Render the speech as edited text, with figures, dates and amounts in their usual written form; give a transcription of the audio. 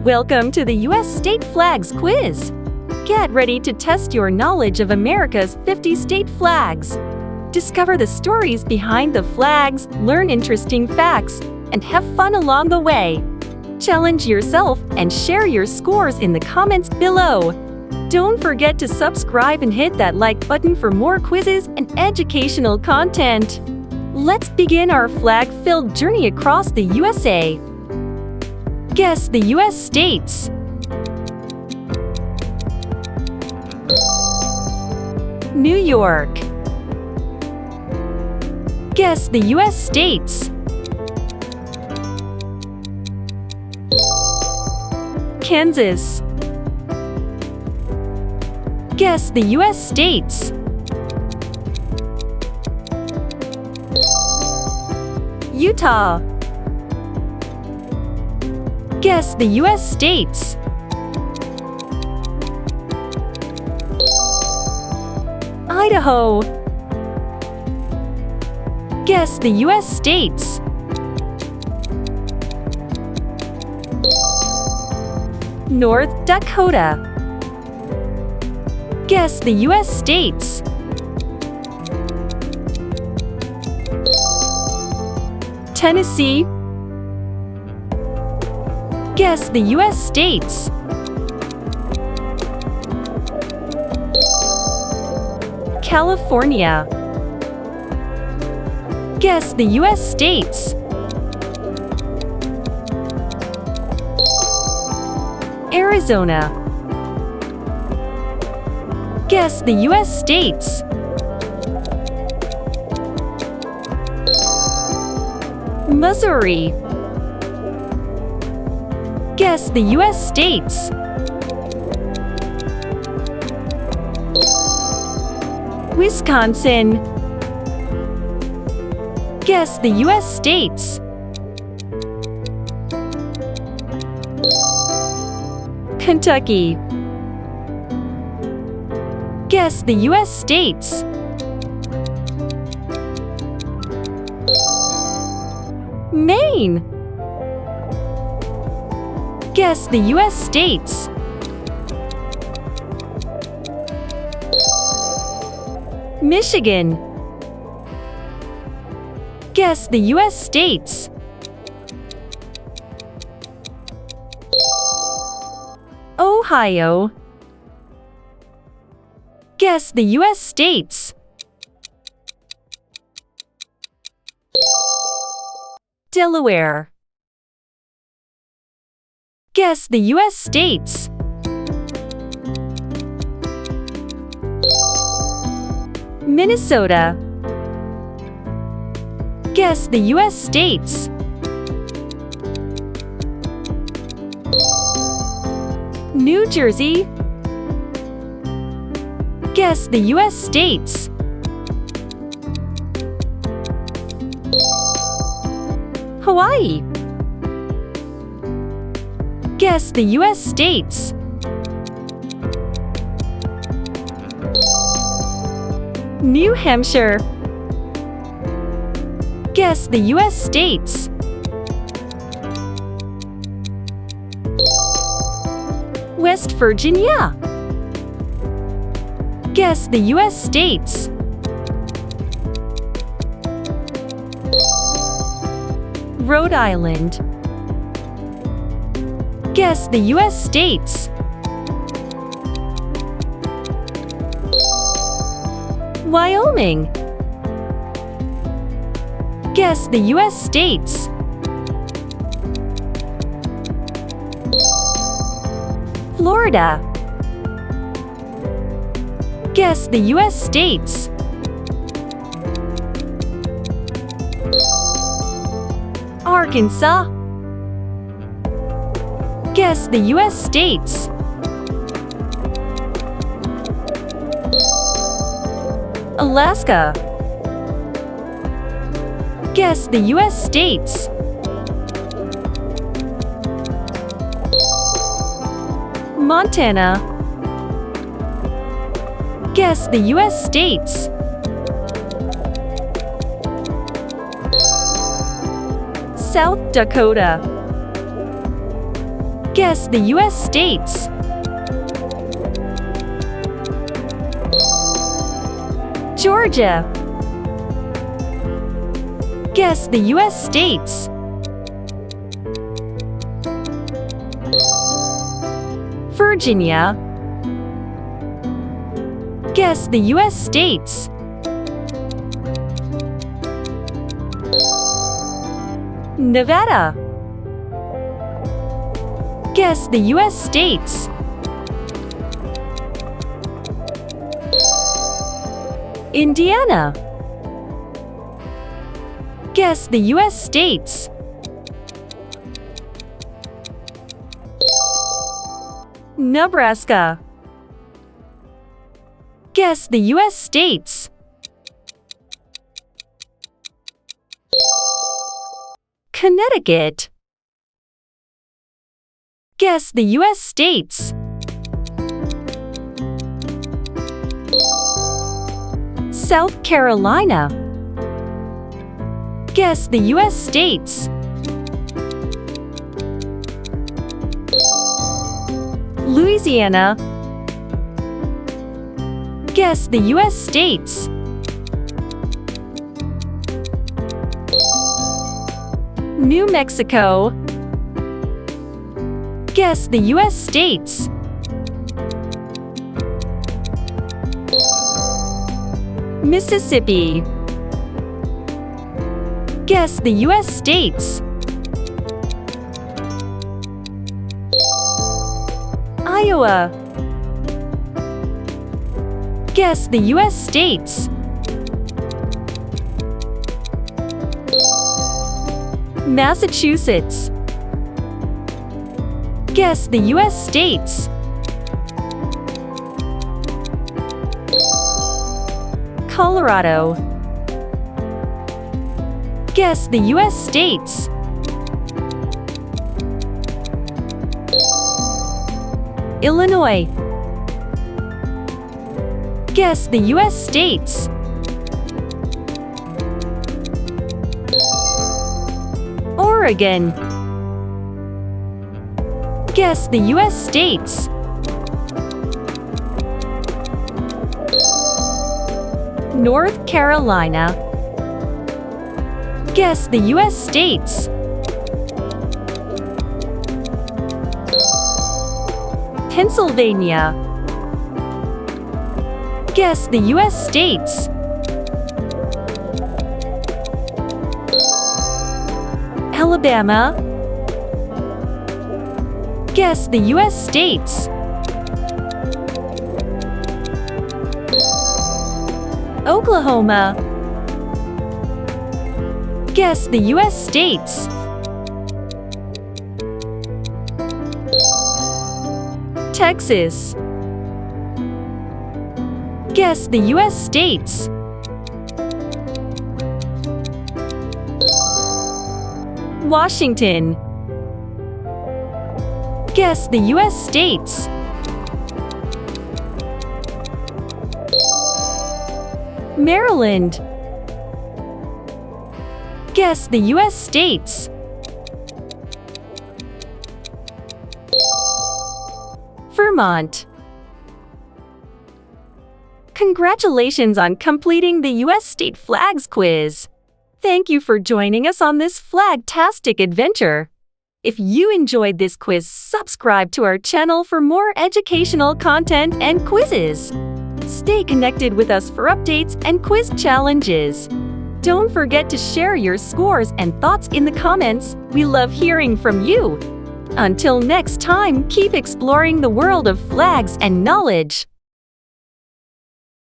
Welcome to the U.S. State Flags Quiz! Get ready to test your knowledge of America's 50 state flags. Discover the stories behind the flags, learn interesting facts, and have fun along the way. Challenge yourself and share your scores in the comments below. Don't forget to subscribe and hit that like button for more quizzes and educational content. Let's begin our flag-filled journey across the USA. Guess the U.S. states. New York. Guess the U.S. states. Kansas. Guess the U.S. states. Utah. Guess the U.S. states. Idaho. Guess the U.S. states. North Dakota. Guess the U.S. states. Tennessee. Guess the U.S. states. California. Guess the U.S. states. Arizona. Guess the U.S. states. Missouri. Guess the U.S. states. Wisconsin. Guess the U.S. states. Kentucky. Guess the U.S. states. Maine. Guess the U.S. states. Michigan. Guess the U.S. states. Ohio. Guess the U.S. states. Delaware. Guess the U.S. states. Minnesota. Guess the U.S. states. New Jersey. Guess the U.S. states. Hawaii. Guess the U.S. states. New Hampshire. Guess the U.S. states. West Virginia. Guess the U.S. states. Rhode Island. Guess the U.S. states. Wyoming. Guess the U.S. states. Florida. Guess the U.S. states. Arkansas. Guess the U.S. states. Alaska. Guess the U.S. states. Montana. Guess the U.S. states. South Dakota. Guess the US states. Georgia. Guess the US states. Virginia. Guess the US states. Nevada. Guess the US states. Indiana. Guess the US states. Nebraska. Guess the US states. Connecticut. Guess the US states. South Carolina. Guess the US states. Louisiana. Guess the US states. New Mexico. Guess the US states. Mississippi. Guess the US states. Iowa. Guess the US states. Massachusetts. Guess the US states. Colorado. Guess the US states. Illinois. Guess the US states. Oregon. Guess the US states. North Carolina. Guess the US states. Pennsylvania. Guess the US states. Alabama. Guess the US states. Oklahoma. Guess the US states. Texas. Guess the US states. Washington. Guess the US states. Maryland. Guess the US states. Vermont. Congratulations on completing the US State Flags quiz! Thank you for joining us on this flag-tastic adventure. If you enjoyed this quiz, subscribe to our channel for more educational content and quizzes. Stay connected with us for updates and quiz challenges. Don't forget to share your scores and thoughts in the comments. We love hearing from you. Until next time, keep exploring the world of flags and knowledge.